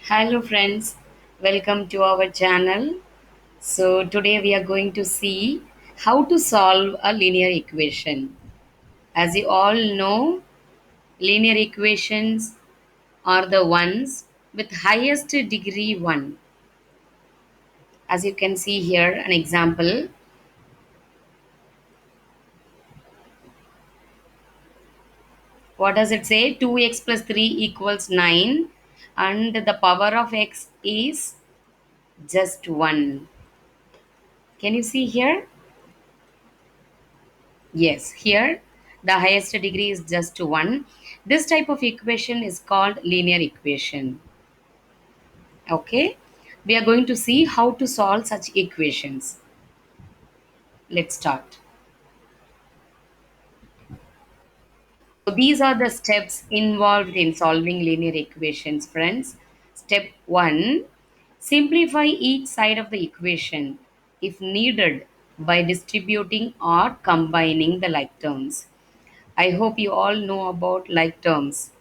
Hello friends, welcome to our channel. So today we are going to see how to solve a linear equation. As you all know, linear equations are the ones with highest degree 1. As you can see here an example. What does it say? 2x plus 3 equals 9 and the power of x is just 1. Can you see here? Yes, here the highest degree is just 1. This type of equation is called linear equation. Okay, we are going to see how to solve such equations. Let's start. So these are the steps involved in solving linear equations, friends. Step 1, simplify each side of the equation if needed by distributing or combining the like terms. I hope you all know about like terms.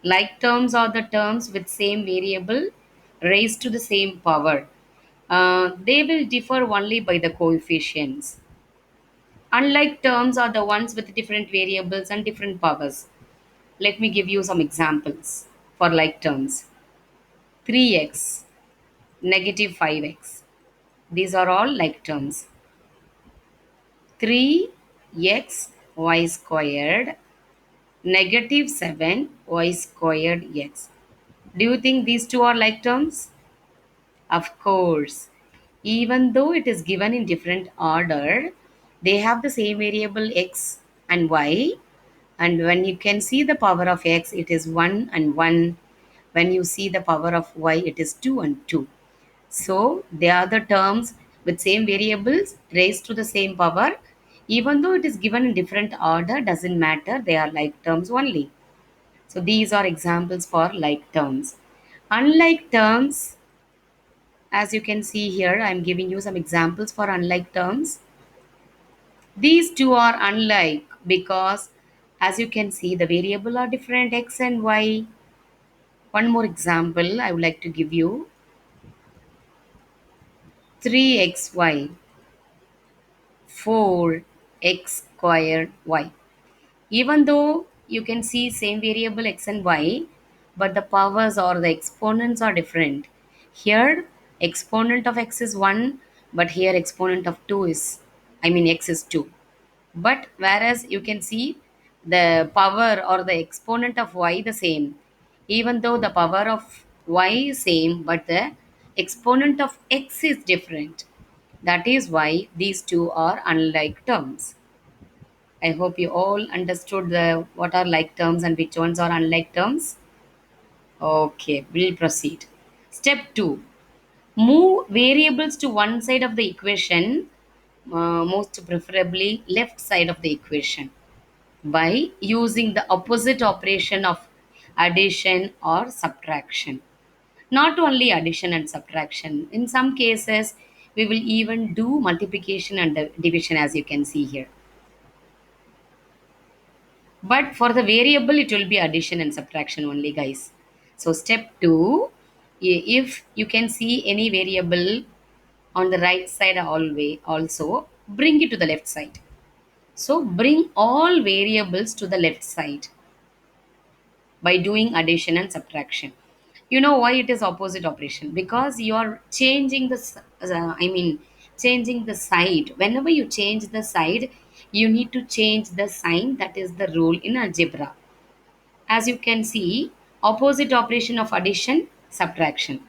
Like terms are the terms with same variable raised to the same power. They will differ only by the coefficients. Unlike terms are the ones with different variables and different powers. Let me give you some examples for like terms. 3x, negative 5x. These are all like terms. 3x y squared, negative 7 y squared x. Do you think these two are like terms? Of course, even though it is given in different order, they have the same variable x and y. And when you can see the power of x, it is 1 and 1. When you see the power of y, it is 2 and 2. So they are the terms with same variables raised to the same power. Even though it is given in different order, doesn't matter. They are like terms only. So these are examples for like terms. Unlike terms, as you can see here, I'm giving you some examples for unlike terms. These two are unlike because as you can see, the variable are different x and y. One more example I would like to give you. 3xy, 4x squared y. Even though you can see same variable x and y, but the powers or the exponents are different. Here, exponent of x is 1, but here exponent of 2 is, x is 2. But whereas you can see the power or the exponent of y the same, even though the power of y is same, but the exponent of x is different. That is why these two are unlike terms. I hope you all understood the what are like terms and which ones are unlike terms. Okay, we'll proceed. Step 2. Move variables to one side of the equation, most preferably left side of the equation, by using the opposite operation of addition or subtraction. Not only addition and subtraction, in some cases, we will even do multiplication and division as you can see here. But for the variable, it will be addition and subtraction only, guys. So, step 2, if you can see any variable on the right side always, also bring it to the left side. So, bring all variables to the left side by doing addition and subtraction. You know why it is opposite operation? Because you are changing the changing the side. Whenever you change the side, you need to change the sign. That is the rule in algebra. As you can see, opposite operation of addition, subtraction.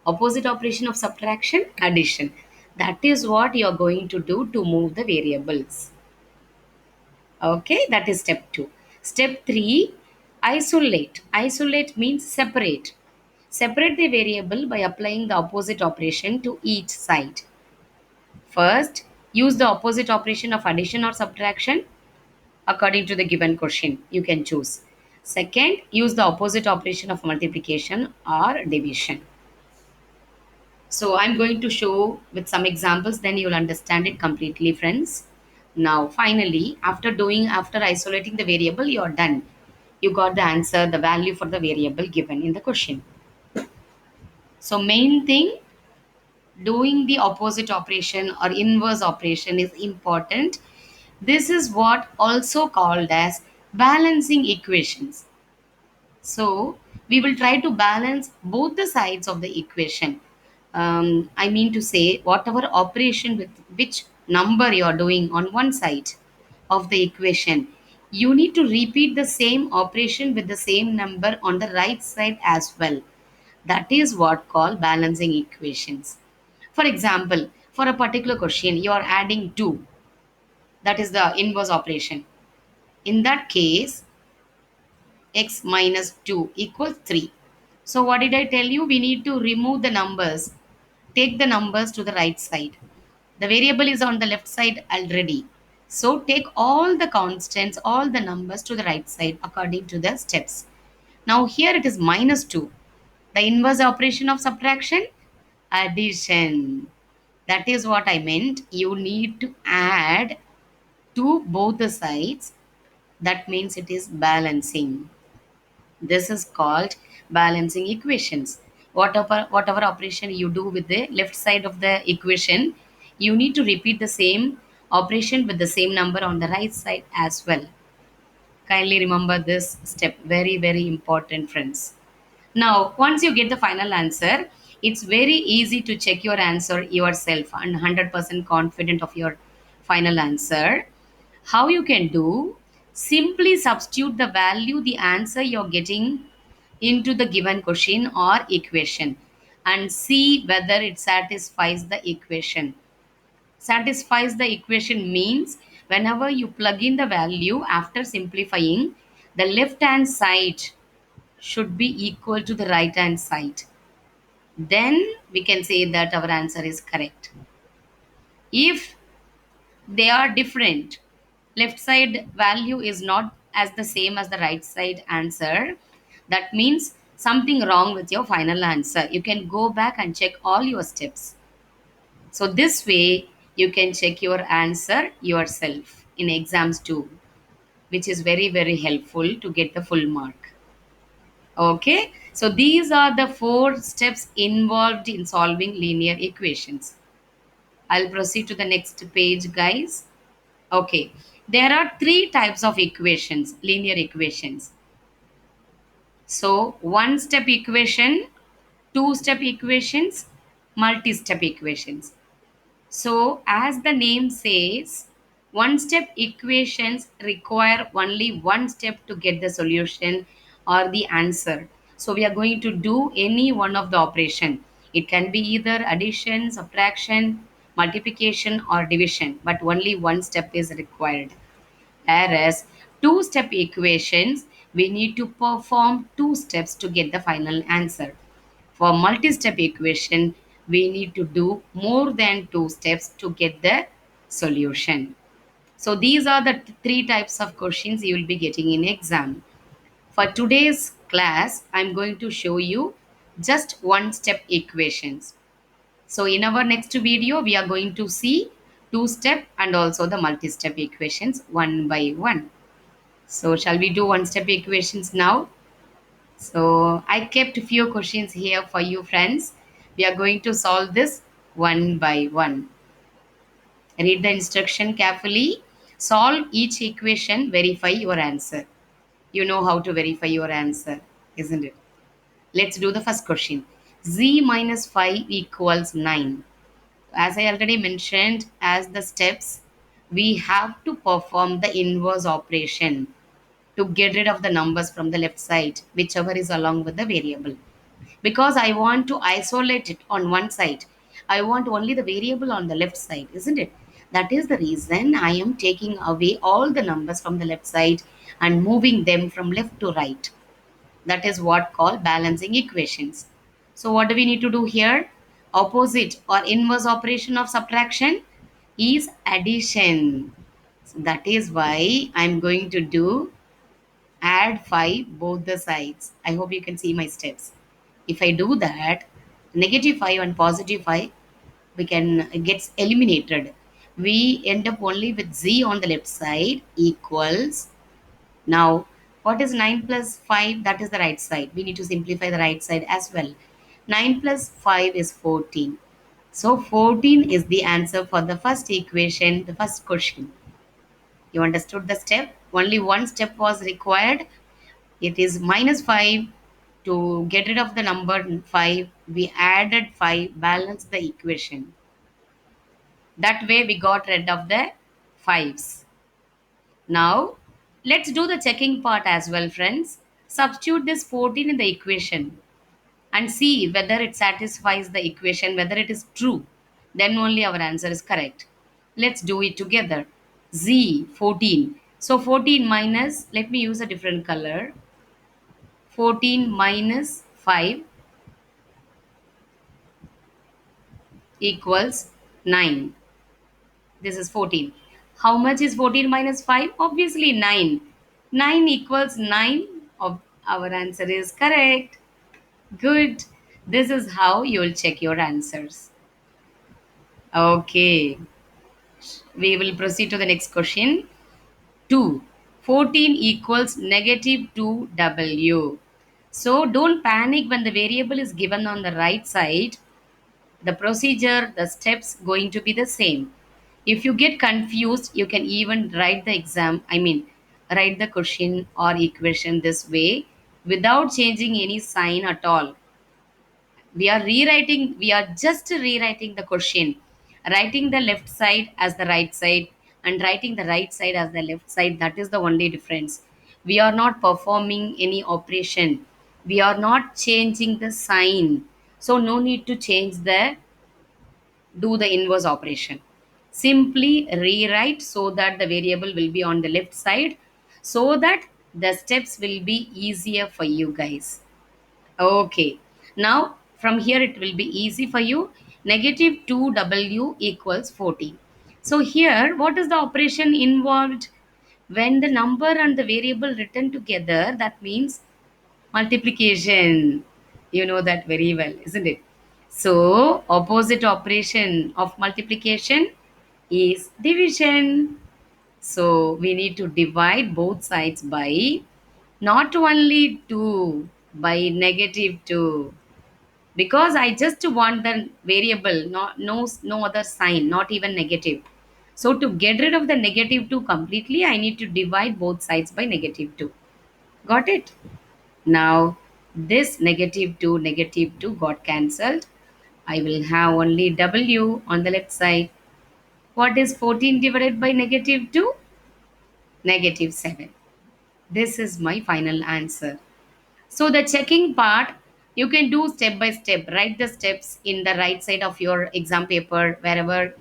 Opposite operation of subtraction, addition. That is what you are going to do to move the variables. Okay, that is step 2. Step 3, isolate. Isolate means separate. Separate the variable by applying the opposite operation to each side. First, use the opposite operation of addition or subtraction according to the given question. You can choose. Second, use the opposite operation of multiplication or division. So I'm going to show with some examples, then you'll understand it completely, friends. Now, finally, after isolating the variable, you're done. You got the answer, the value for the variable given in the question. So main thing, doing the opposite operation or inverse operation is important. This is what also called as balancing equations. So we will try to balance both the sides of the equation. I mean to say, whatever operation with which number you are doing on one side of the equation, you need to repeat the same operation with the same number on the right side as well. That is what called balancing equations. For example, for a particular question, you are adding 2. That is the inverse operation. In that case, x minus 2 equals 3. So what did I tell you? We need to remove the numbers. Take the numbers to the right side. The variable is on the left side already. So take all the constants, all the numbers to the right side according to the steps. Now here it is minus 2. The inverse operation of subtraction, addition. That is what I meant. You need to add to both the sides. That means it is balancing. This is called balancing equations. Whatever operation you do with the left side of the equation, you need to repeat the same operation with the same number on the right side as well. Kindly remember this step. Very, very important, friends. Now, once you get the final answer, it's very easy to check your answer yourself and 100% confident of your final answer. How you can do? Simply substitute the value, the answer you're getting into the given question or equation and see whether it satisfies the equation. Satisfies the equation means whenever you plug in the value after simplifying, the left hand side should be equal to the right hand side. Then we can say that our answer is correct. If they are different, left side value is not as the same as the right side answer, that means something wrong with your final answer. You can go back and check all your steps. So this way you can check your answer yourself in exams too, which is very, very helpful to get the full mark. Okay, so these are the 4 steps involved in solving linear equations. I'll proceed to the next page, guys. Okay, there are 3 types of equations, linear equations. So, one step equation, 2 step equations, multi step equations. So, as the name says, one step equations require only one step to get the solution or the answer. So, we are going to do any one of the operation. It can be either addition, subtraction, multiplication, or division, but only one step is required. Whereas 2 step equations, we need to perform 2 steps to get the final answer. For multi-step equation, we need to do more than 2 steps to get the solution. So these are the 3 types of questions you will be getting in exam. For today's class, I'm going to show you just one-step equations. So in our next video, we are going to see 2 step and also the multi-step equations one by one. So shall we do one-step equations now? So I kept a few questions here for you friends. We are going to solve this one by one. Read the instruction carefully. Solve each equation, verify your answer. You know how to verify your answer, isn't it? Let's do the first question. Z minus 5 equals 9. As I already mentioned, as the steps, we have to perform the inverse operation to get rid of the numbers from the left side, whichever is along with the variable. Because I want to isolate it on one side, I want only the variable on the left side, isn't it? That is the reason I am taking away all the numbers from the left side and moving them from left to right. That is what called balancing equations. So what do we need to do here? Opposite or inverse operation of subtraction is addition. So that is why I'm going to do add 5 both the sides. I hope you can see my steps. If I do that, negative 5 and positive 5 we can gets eliminated. We end up only with z on the left side equals. Now what is 9 plus 5? That is the right side. We need to simplify the right side as well. 9 plus 5 is 14. So 14 is the answer for the first equation, the first question. You understood the step? Only one step was required. It is minus 5. To get rid of the number 5, we added 5, balance the equation. That way we got rid of the 5s. Now, let's do the checking part as well, friends. Substitute this 14 in the equation and see whether it satisfies the equation, whether it is true. Then only our answer is correct. Let's do it together. Z 14. So 14 minus, let me use a different color. 14 minus 5 equals 9. This is 14. How much is 14 minus 5? Obviously 9. 9 equals 9. Our answer is correct. Good. This is how you will check your answers. Okay. We will proceed to the next question. 2. 14 equals negative 2w. So don't panic when the variable is given on the right side. The procedure, the steps going to be the same. If you get confused, you can even write the write the question or equation this way without changing any sign at all. We are just rewriting the question, writing the left side as the right side and writing the right side as the left side. That is the only difference. We are not performing any operation, we are not changing the sign, so no need to change the do the inverse operation. Simply rewrite so that the variable will be on the left side, so that the steps will be easier for you guys. Okay. Now from here it will be easy for you. Negative 2w equals 14. So here what is the operation involved? When the number and the variable written together, that means multiplication. You know that very well, isn't it? So opposite operation of multiplication is division. So we need to divide both sides by not only 2, by negative 2, because I just want the variable, no other sign, not even negative. So to get rid of the negative 2 completely, I need to divide both sides by negative 2. Got it? Now this negative 2 got cancelled. I will have only w on the left side. What is 14 divided by negative 2? Negative 7. This is my final answer. So the checking part, you can do step by step. Write the steps in the right side of your exam paper, wherever,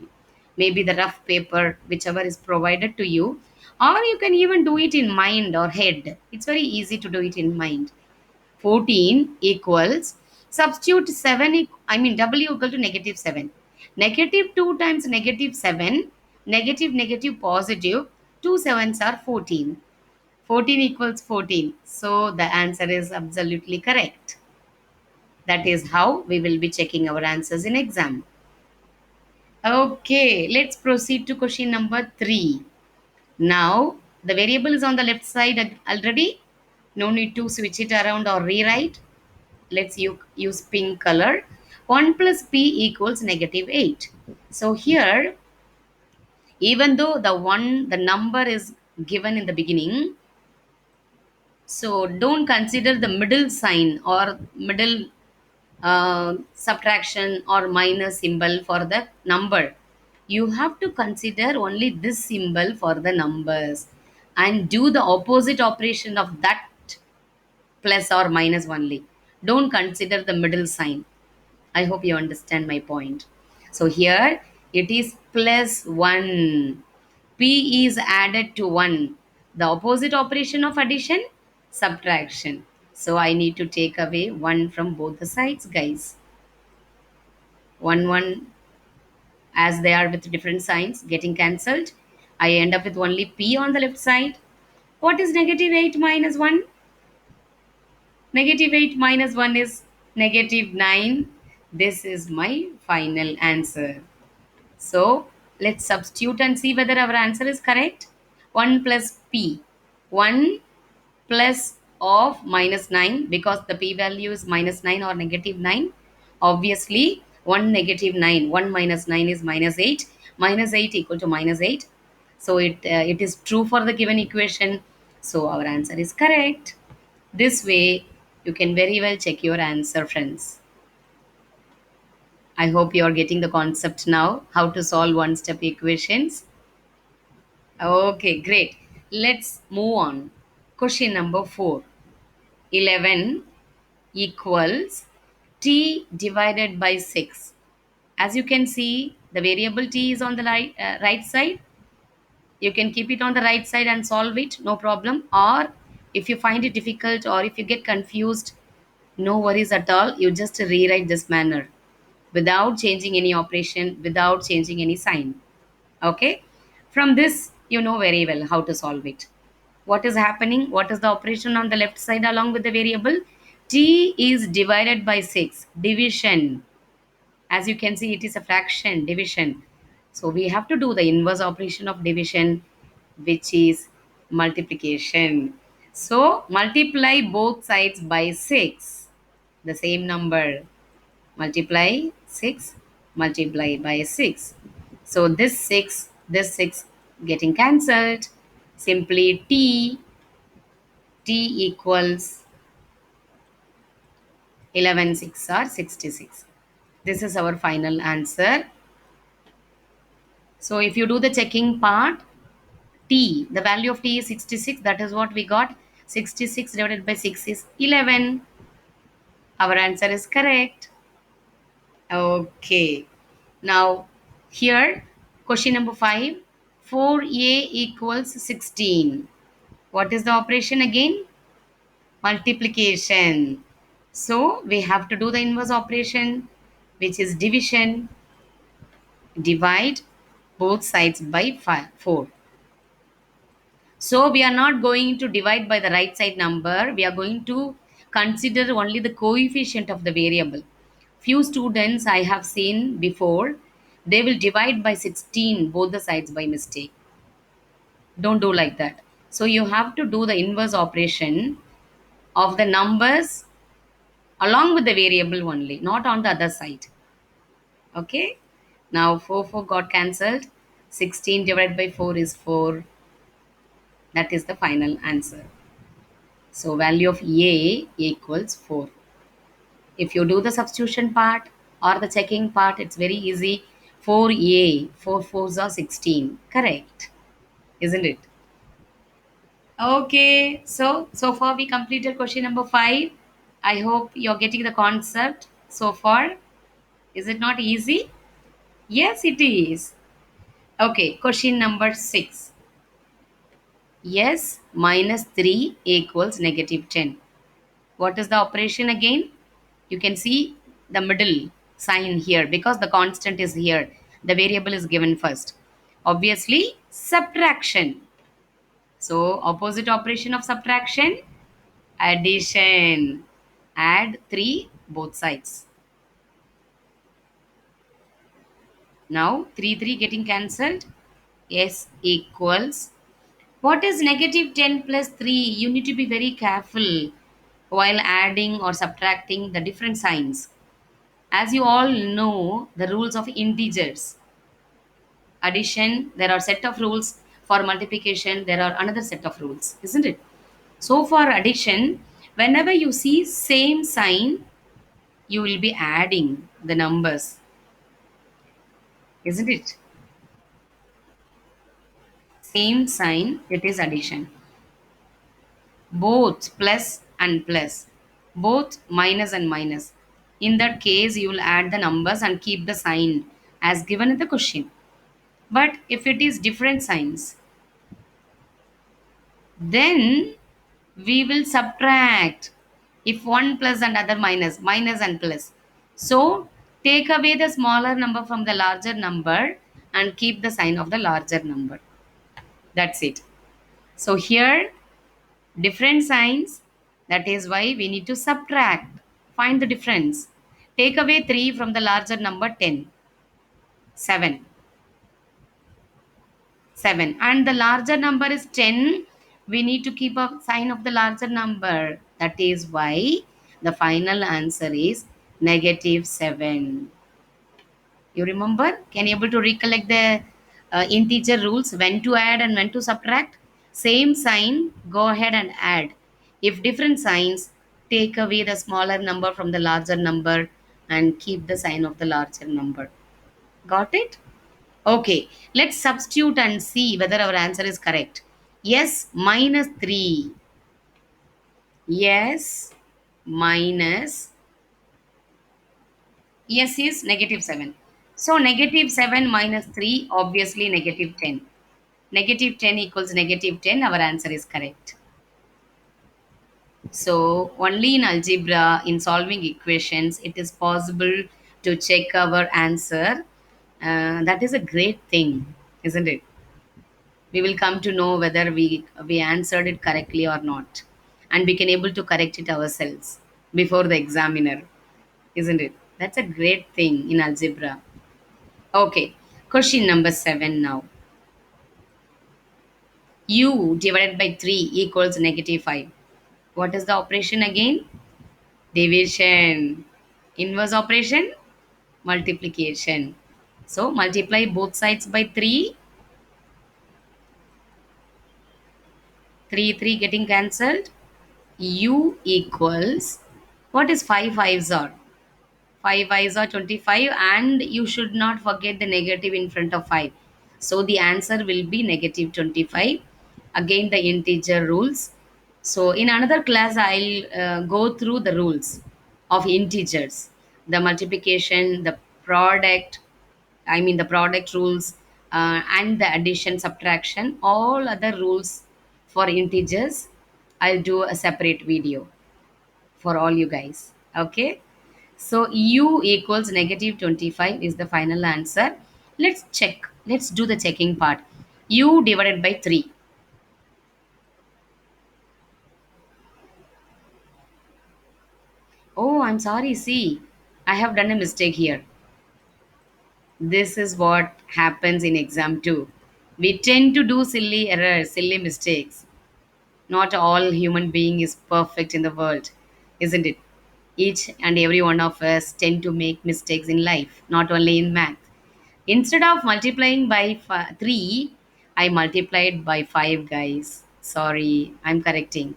maybe the rough paper, whichever is provided to you. Or you can even do it in mind or head. It's very easy to do it in mind. 14 equals, substitute 7, w equal to negative 7. Negative 2 times negative 7, negative, negative, positive, 2 sevens are 14. 14 equals 14. So the answer is absolutely correct. That is how we will be checking our answers in exam. Okay, let's proceed to question number 3. Now, the variable is on the left side already. No need to switch it around or rewrite. Let's use pink color. 1 plus p equals negative 8. So here, even though the number is given in the beginning, so don't consider the middle sign or middle subtraction or minus symbol for the number. You have to consider only this symbol for the numbers and do the opposite operation of that plus or minus only. Don't consider the middle sign. I hope you understand my point. So here it is plus 1. P is added to 1. The opposite operation of addition, subtraction. So I need to take away 1 from both the sides, guys. 1, 1, as they are with different signs getting cancelled. I end up with only P on the left side. What is negative 8 minus 1? Negative 8 minus 1 is negative 9. This is my final answer. So let's substitute and see whether our answer is correct. 1 plus p. 1 plus of minus 9, because the p value is minus 9 or negative 9. Obviously, 1 negative 9, 1 minus 9 is minus 8, minus 8 equal to minus 8. So it is true for the given equation. So our answer is correct. This way, you can very well check your answer, friends. I hope you are getting the concept now, how to solve one-step equations. Okay, great. Let's move on. Question number 4. 11 equals t divided by 6. As you can see, the variable t is on the right side. You can keep it on the right side and solve it, no problem. Or if you find it difficult or if you get confused, no worries at all. You just rewrite this manner without changing any operation, without changing any sign. Okay? From this, you know very well how to solve it. What is happening? What is the operation on the left side along with the variable? T is divided by 6. Division. As you can see, it is a fraction, division. So we have to do the inverse operation of division, which is multiplication. So multiply both sides by 6, the same number. Multiply 6, multiply by 6. So this 6 getting cancelled. Simply t equals 11 6 or 66. This is our final answer. So if you do the checking part, t, the value of t is 66. That is what we got. 66 divided by 6 is 11. Our answer is correct. Okay. Now, here, question number 5. 4a equals 16. What is the operation again? Multiplication. So, we have to do the inverse operation, which is division. Divide both sides by 4. So we are not going to divide by the right side number. We are going to consider only the coefficient of the variable. Few students I have seen before, they will divide by 16 both the sides by mistake. Don't do like that. So you have to do the inverse operation of the numbers along with the variable only, not on the other side. Okay. Now 4 got cancelled. 16 divided by 4 is 4. That is the final answer. So value of A equals 4. If you do the substitution part or the checking part, it's very easy. 4A, 4 fours are 16. Correct. Isn't it? Okay. So far we completed question number 5. I hope you're getting the concept so far. Is it not easy? Yes, it is. Okay. Question number 6. Yes, minus 3 equals negative 10. What is the operation again? You can see the middle sign here because the constant is here. The variable is given first. Obviously, subtraction. So, opposite operation of subtraction, addition. Add 3 both sides. Now, 3 getting cancelled. S equals. What is negative 10 plus 3? You need to be very careful while adding or subtracting the different signs. As you all know, the rules of integers. Addition, there are set of rules. For multiplication, there are another set of rules, isn't it? So for addition, whenever you see same sign, you will be adding the numbers, isn't it? Same sign, it is addition. Both plus and plus, both minus and minus. In that case, you will add the numbers and keep the sign as given in the question. But if it is different signs, then we will subtract. If one plus and other minus, minus and plus. So take away the smaller number from the larger number and keep the sign of the larger number. That's it. So here, different signs. That is why we need to subtract. Find the difference. Take away 3 from the larger number 10. 7. 7 and the larger number is 10. We need to keep a sign of the larger number. That is why the final answer is Negative 7. You remember? Can you able to recollect the integer rules, when to add and when to subtract? Same sign, go ahead and add. If different signs, take away the smaller number from the larger number and keep the sign of the larger number. Got it? Okay, let's substitute and see whether our answer is correct. Yes, minus 3. Yes, minus. Yes is negative 7. So negative 7 minus 3, obviously negative 10. Negative 10 equals negative 10. Our answer is correct. So only in algebra, in solving equations, it is possible to check our answer. That is a great thing, isn't it? We will come to know whether we answered it correctly or not, and we can able to correct it ourselves before the examiner, isn't it? That's a great thing in algebra. Okay, question number 7 now. U divided by 3 equals negative 5. What is the operation again? Division. Inverse operation? Multiplication. So multiply both sides by 3. 3, 3 getting cancelled. U equals, what is 5 fives are? 5 5s are 25, and you should not forget the negative in front of 5. So the answer will be negative 25. Again, the integer rules. So in another class, I'll go through the rules of integers, the multiplication, the product, I mean the product rules, and the addition, subtraction, all other rules for integers. I'll do a separate video for all you guys. Okay. So u equals negative 25 is the final answer. Let's check. Let's do the checking part. U divided by 3. Oh, I'm sorry. See, I have done a mistake here. This is what happens in exam too. We tend to do silly errors, silly mistakes. Not all human being is perfect in the world, isn't it? Each and every one of us tend to make mistakes in life, not only in math. Instead of multiplying by 3, I multiplied by 5, guys. Sorry, I'm correcting.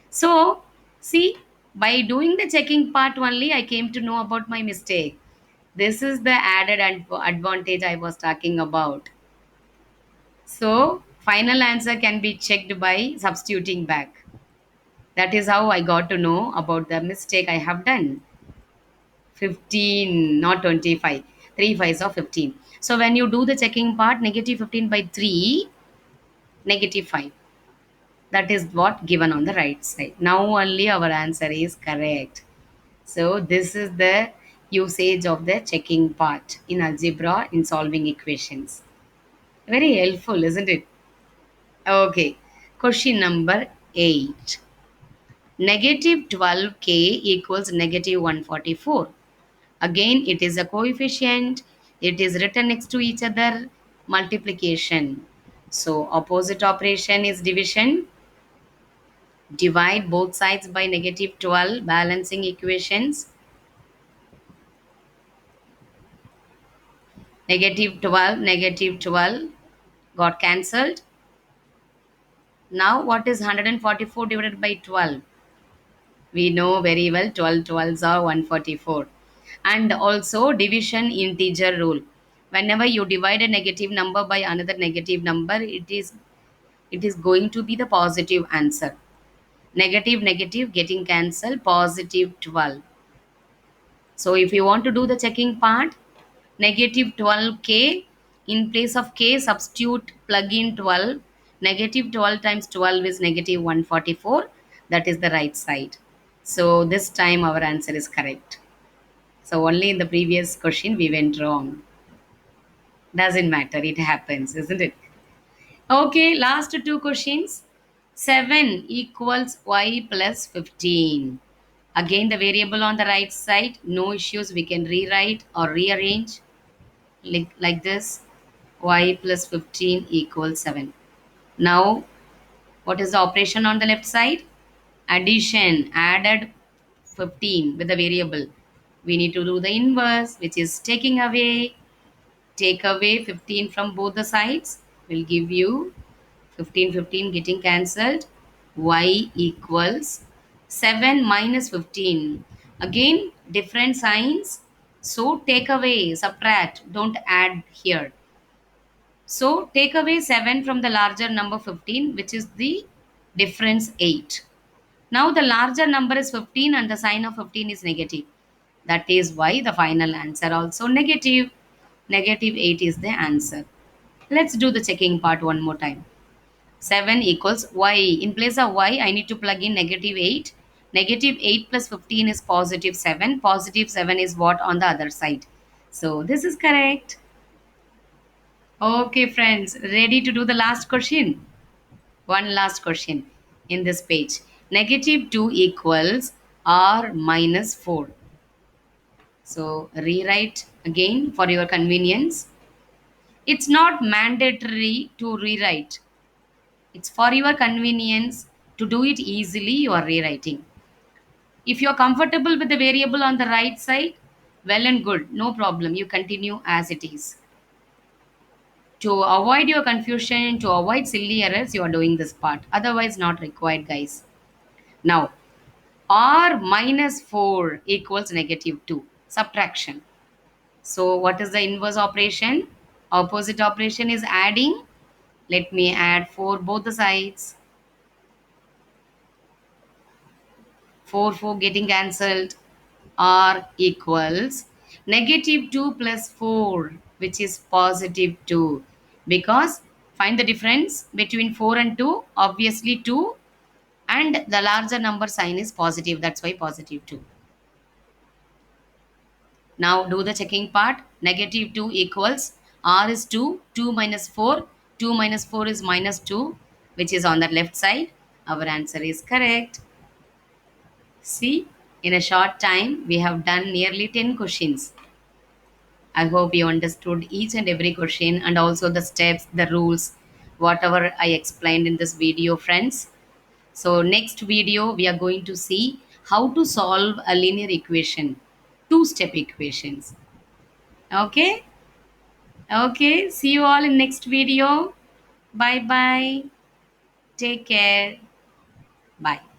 So, see, by doing the checking part only, I came to know about my mistake. This is the added advantage I was talking about. So, final answer can be checked by substituting back. That is how I got to know about the mistake I have done. 15, not 25. 3 5s are 15. So when you do the checking part, negative 15 by 3, negative 5. That is what given on the right side. Now only our answer is correct. So this is the usage of the checking part in algebra in solving equations. Very helpful, isn't it? Okay. Question number 8. Negative 12k equals negative 144. Again, it is a coefficient. It is written next to each other. Multiplication. So opposite operation is division. Divide both sides by negative 12. Balancing equations. Negative 12, negative 12 got cancelled. Now what is 144 divided by 12? We know very well 12 twelves are 144. And also division integer rule. Whenever you divide a negative number by another negative number, it is going to be the positive answer. Negative negative getting cancelled, positive 12. So if you want to do the checking part, negative 12k, in place of k substitute plug in 12. Negative 12 times 12 is negative 144. That is the right side. So this time our answer is correct. So only in the previous question we went wrong. Doesn't matter, it happens, isn't it? Okay, last two questions. 7 equals y plus 15. Again, the variable on the right side, no issues, we can rewrite or rearrange like this. Y plus 15 equals 7. Now, what is the operation on the left side? Addition, added 15 with the variable. We need to do the inverse, which is taking away. Take away 15 from both the sides will give you 15, 15 getting cancelled. Y equals 7 minus 15. Again, different signs. So take away, subtract, don't add here. So take away 7 from the larger number 15, which is the difference 8. Now the larger number is 15 and the sign of 15 is negative. That is why the final answer also negative. Negative 8 is the answer. Let's do the checking part one more time. 7 equals y. In place of y, I need to plug in negative 8. Negative 8 plus 15 is positive 7. Positive 7 is what on the other side. So this is correct. Okay, friends, ready to do the last question? One last question in this page. Negative 2 equals r minus 4. So rewrite again for your convenience. It's not mandatory to rewrite. It's for your convenience to do it easily. You are rewriting. If you're comfortable with the variable on the right side, well and good, no problem. You continue as it is. To avoid your confusion, to avoid silly errors, you are doing this part. Otherwise, not required, guys. Now, r minus 4 equals negative 2. Subtraction. So, what is the inverse operation? Opposite operation is adding. Let me add 4 both the sides. 4, 4 getting cancelled. R equals negative 2 plus 4, which is positive 2. Because find the difference between 4 and 2, obviously 2, and the larger number sign is positive. That's why positive 2. Now do the checking part. Negative 2 equals R is 2, 2 minus 4. 2 minus 4 is minus 2, which is on the left side. Our answer is correct. See, in a short time, we have done nearly 10 questions. I hope you understood each and every question and also the steps, the rules, whatever I explained in this video, friends. So, next video, we are going to see how to solve a linear equation, two-step equations. Okay? Okay. See you all in next video. Bye bye. Take care. Bye.